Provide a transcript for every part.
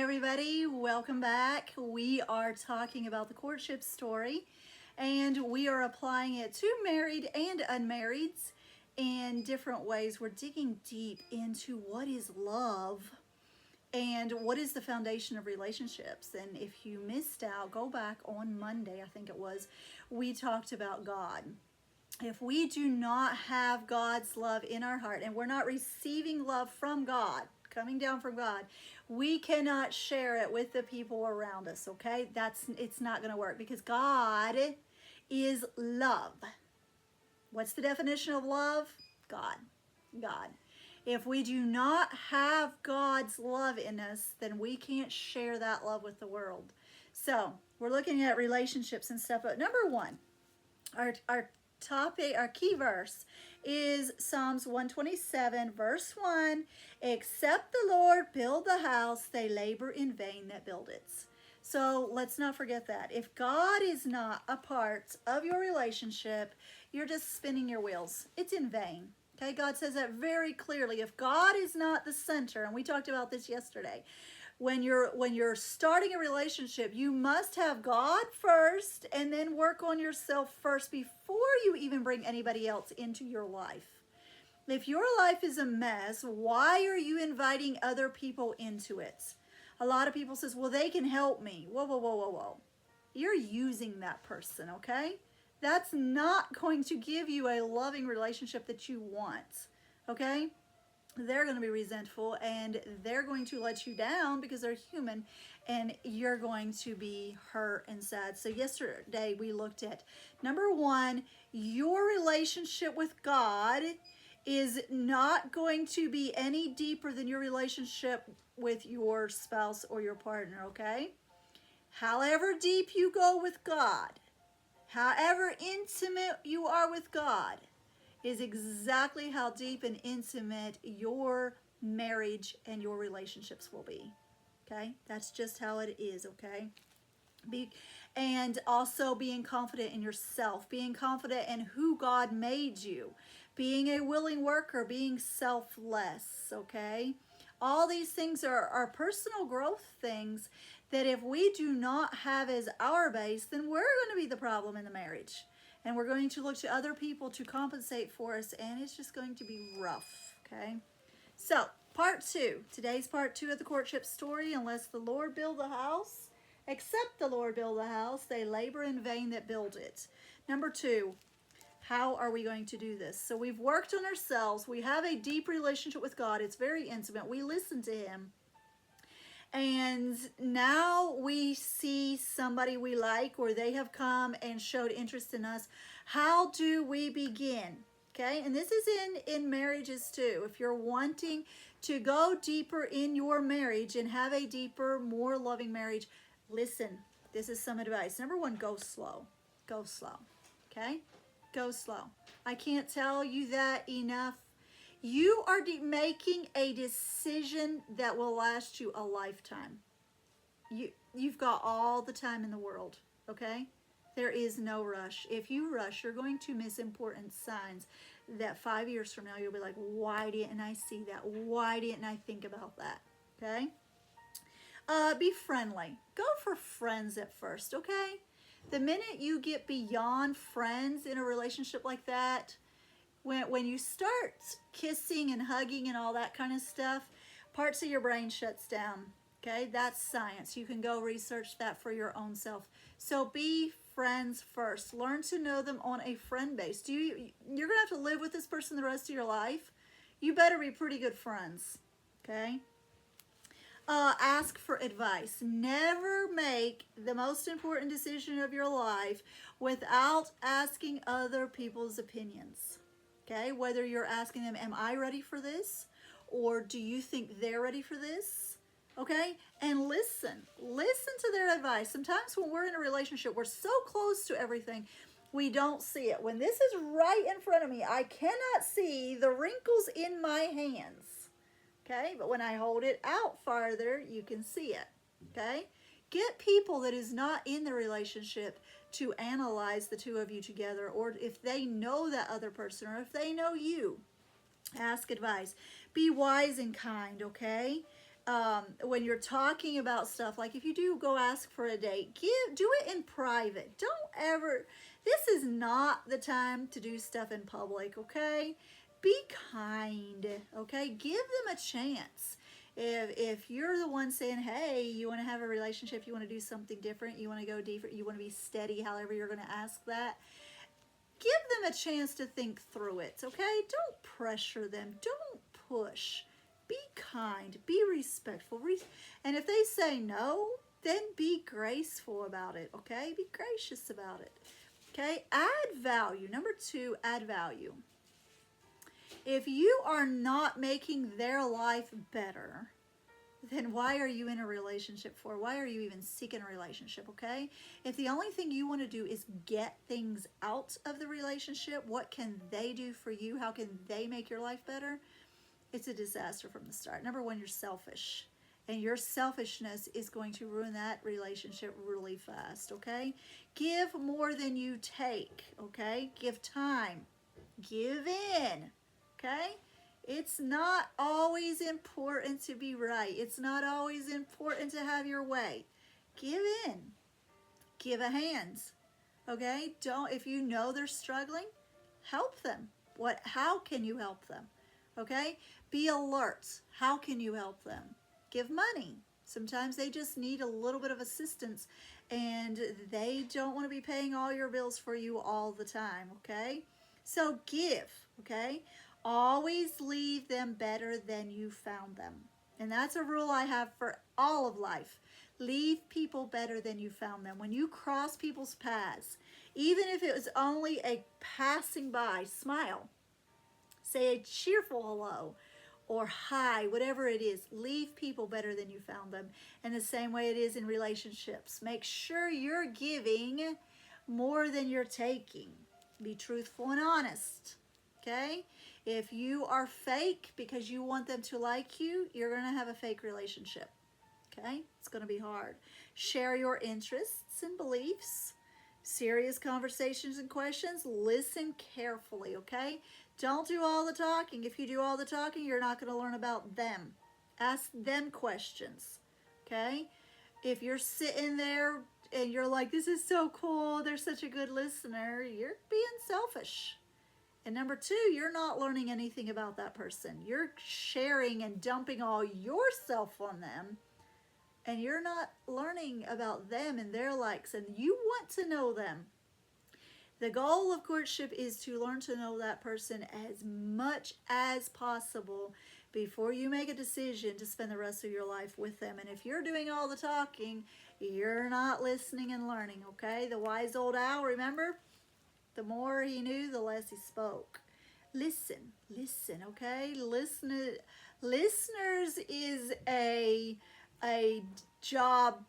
everybody, welcome back. We are talking about the courtship story, and we are applying it to married and unmarrieds in different ways. We're digging deep into what is love and what is the foundation of relationships. And if you missed out, go back on Monday, I think it was, we talked about God. If we do not have God's love in our heart and we're not receiving love from God, coming down from God, we cannot share it with the people around us, okay? It's not going to work because God is love. What's the definition of love? God. God. If we do not have God's love in us, then we can't share that love with the world. So, we're looking at relationships and stuff. But number one, our topic, our key verse is Psalms 127, verse 1. Except the Lord build the house, they labor in vain that build it. So let's not forget that. If God is not a part of your relationship, you're just spinning your wheels. It's in vain. Okay, God says that very clearly. If God is not the center, and we talked about this yesterday, when you're starting a relationship, you must have God first and then work on yourself first before you even bring anybody else into your life. If your life is a mess, why are you inviting other people into it? A lot of people says, well, they can help me. Whoa, whoa, whoa, whoa, whoa. You're using that person, okay? That's not going to give you a loving relationship that you want, okay? They're going to be resentful and they're going to let you down because they're human, and you're going to be hurt and sad. So yesterday we looked at number one, your relationship with God is not going to be any deeper than your relationship with your spouse or your partner, okay? However deep you go with God, however intimate you are with God, is exactly how deep and intimate your marriage and your relationships will be. Okay? That's just how it is, okay? And also being confident in yourself, being confident in who God made you, being a willing worker, being selfless, okay? All these things are personal growth things that if we do not have as our base, then we're going to be the problem in the marriage. And we're going to look to other people to compensate for us, and it's just going to be rough, okay? So, part two. Today's part two of the courtship story. Unless the Lord build the house, except the Lord build the house, they labor in vain that build it. Number two, how are we going to do this? So we've worked on ourselves. We have a deep relationship with God. It's very intimate. We listen to Him. And now we see somebody we like, or they have come and showed interest in us. How do we begin? Okay, and this is in marriages too. If you're wanting to go deeper in your marriage and have a deeper, more loving marriage, listen, this is some advice. Number one, go slow. Go slow, okay? Go slow. I can't tell you that enough. You are making a decision that will last you a lifetime. You've got all the time in the world, okay? There is no rush. If you rush, you're going to miss important signs that 5 years from now, you'll be like, why didn't I see that? Why didn't I think about that? Okay? Be friendly. Go for friends at first, okay? The minute you get beyond friends in a relationship like that, when you start kissing and hugging and all that kind of stuff, parts of your brain shuts down. Okay, that's science. You can go research that for your own self. So be friends first. Learn to know them on a friend base. You're gonna have to live with this person the rest of your life. You better be pretty good friends. Okay. Ask for advice. Never make the most important decision of your life without asking other people's opinions. Okay, whether you're asking them, am I ready for this? Or do you think they're ready for this? Okay, and listen to their advice. Sometimes when we're in a relationship, we're so close to everything, we don't see it. When this is right in front of me, I cannot see the wrinkles in my hands. Okay, but when I hold it out farther, you can see it. Okay, get people that is not in the relationship to analyze the two of you together, or if they know that other person, or if they know you, ask advice. Be wise and kind, okay? when you're talking about stuff, like if you do go ask for a date, do it in private. Don't ever, this is not the time to do stuff in public, okay? Be kind, okay? Give them a chance. If you're the one saying, hey, you want to have a relationship, you want to do something different, you want to go deeper, you want to be steady, however you're going to ask that, give them a chance to think through it, okay? Don't pressure them. Don't push. Be kind. Be respectful. And if they say no, then be graceful about it, okay? Be gracious about it, okay? Add value. Number 2, add value. If you are not making their life better, then why are you in a relationship for? Why are you even seeking a relationship, okay? If the only thing you want to do is get things out of the relationship, what can they do for you? How can they make your life better? It's a disaster from the start. Number 1, you're selfish. And your selfishness is going to ruin that relationship really fast, okay? Give more than you take, okay? Give time. Give in, okay? It's not always important to be right. It's not always important to have your way. Give in. Give a hand. Okay? If you know they're struggling, help them. How can you help them? Okay? Be alert. How can you help them? Give money. Sometimes they just need a little bit of assistance and they don't want to be paying all your bills for you all the time, okay? So give, okay? Always leave them better than you found them. And that's a rule I have for all of life. Leave people better than you found them. When you cross people's paths, even if it was only a passing by, smile. Say a cheerful hello or hi, whatever it is. Leave people better than you found them. And the same way it is in relationships. Make sure you're giving more than you're taking. Be truthful and honest, okay? If you are fake because you want them to like you, you're going to have a fake relationship, okay? It's going to be hard. Share your interests and beliefs. Serious conversations and questions. Listen carefully, okay? Don't do all the talking. If you do all the talking, you're not going to learn about them. Ask them questions, okay? If you're sitting there and you're like, this is so cool, they're such a good listener, you're being selfish. And number 2, you're not learning anything about that person. You're sharing and dumping all yourself on them. And you're not learning about them and their likes. And you want to know them. The goal of courtship is to learn to know that person as much as possible before you make a decision to spend the rest of your life with them. And if you're doing all the talking, you're not listening and learning, okay? The wise old owl, remember? The more he knew, the less he spoke. Listen, okay? Listeners is a job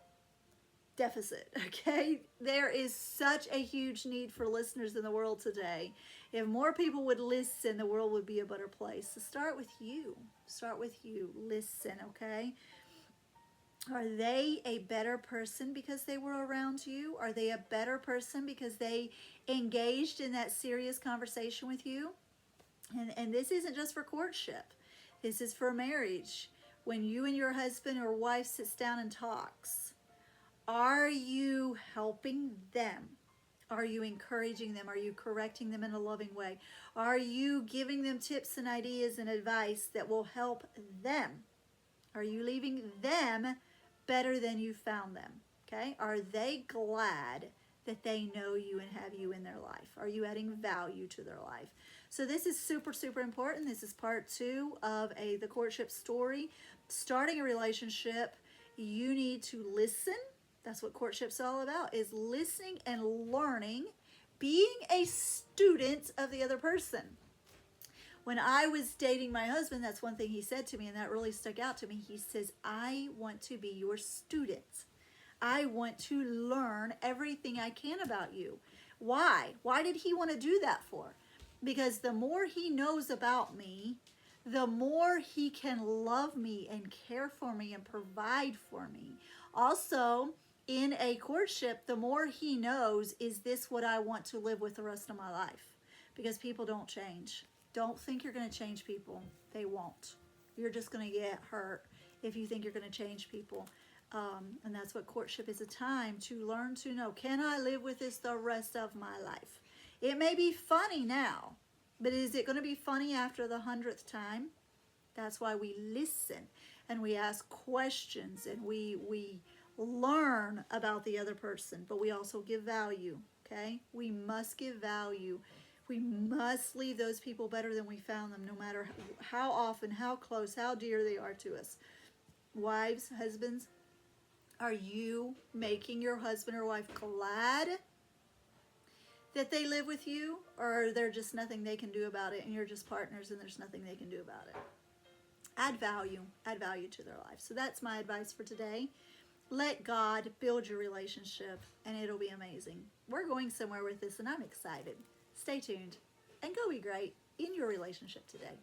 deficit, okay? There is such a huge need for listeners in the world today. If more people would listen, the world would be a better place. So start with you. Start with you. Listen, okay? Are they a better person because they were around you? Are they a better person because they engaged in that serious conversation with you? And this isn't just for courtship. This is for marriage. When you and your husband or wife sits down and talks, are you helping them? Are you encouraging them? Are you correcting them in a loving way? Are you giving them tips and ideas and advice that will help them? Are you leaving them better than you found them? Okay? Are they glad that they know you and have you in their life? Are you adding value to their life? So this is super, super important. This is part 2 of the courtship story. Starting a relationship, you need to listen. That's what courtship's all about, is listening and learning, being a student of the other person. When I was dating my husband, that's one thing he said to me, and that really stuck out to me. He says, I want to be your student. I want to learn everything I can about you. Why? Why did he want to do that for? Because the more he knows about me, the more he can love me and care for me and provide for me. Also, in a courtship, the more he knows, is this what I want to live with the rest of my life? Because people don't change. Don't think you're going to change people. They won't. You're just going to get hurt if you think you're going to change people. And that's what courtship is, a time to learn to know, can I live with this the rest of my life? It may be funny now, but is it going to be funny after the 100th time? That's why we listen and we ask questions and we learn about the other person, but we also give value, okay? We must give value. We must leave those people better than we found them, no matter how often, how close, how dear they are to us. Wives, husbands, are you making your husband or wife glad that they live with you, or are there just nothing they can do about it and you're just partners and there's nothing they can do about it? Add value to their life. So that's my advice for today. Let God build your relationship and it'll be amazing. We're going somewhere with this and I'm excited. Stay tuned and go be great in your relationship today.